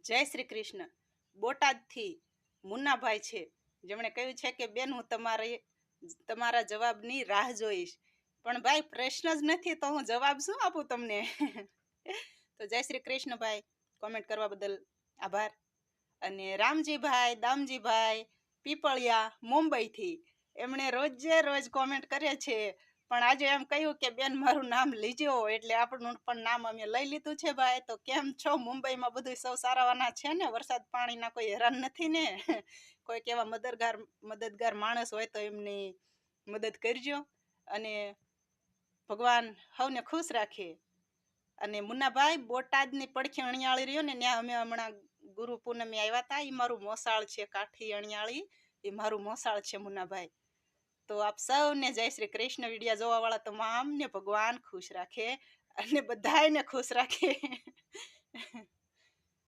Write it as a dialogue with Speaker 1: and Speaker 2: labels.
Speaker 1: જય શ્રી કૃષ્ણ. બોટાદથી મુન્નાભાઈ છે, જેમણે કહ્યું છે કે બેન હું તમારા જવાબની રાહ જોઈશ. પણ ભાઈ પ્રશ્ન જ નથી તો હું જવાબ શું આપું તમને? તો જય શ્રી કૃષ્ણ ભાઈ, કોમેન્ટ કરવા બદલ આભાર. અને રામજીભાઈ દામજીભાઈ પીપળિયા મુંબઈથી એમણે રોજે રોજ કોમેન્ટ કરે છે, પણ આજે એમ કહ્યું કે બેન મારું નામ લીજો, એટલે આપણું પણ નામ અમે લઈ લીધું છે. ભાઈ તો કેમ છો? મુંબઈમાં બધું સૌ સારાવાના છે ને? વરસાદ પાણીના કોઈ હેરાન નથી ને? કોઈક એવા મદદગાર માણસ હોય તો એમની મદદ કરજો, અને ભગવાન સૌને ખુશ રાખે. અને મુન્નાભાઈ, બોટાદની પડખે અણિયાળી રહ્યો ને, ત્યાં અમે હમણાં ગુરુ પૂનમે આવ્યા હતા. એ મારું મોસાળ છે, કાઠી અણિયાળી એ મારું મોસાળ છે મુન્નાભાઈ. તો આપ સૌને જય શ્રી કૃષ્ણ. વિડીયા જોવા વાળા તમામને ભગવાન ખુશ રાખે અને બધાને ખુશ રાખે.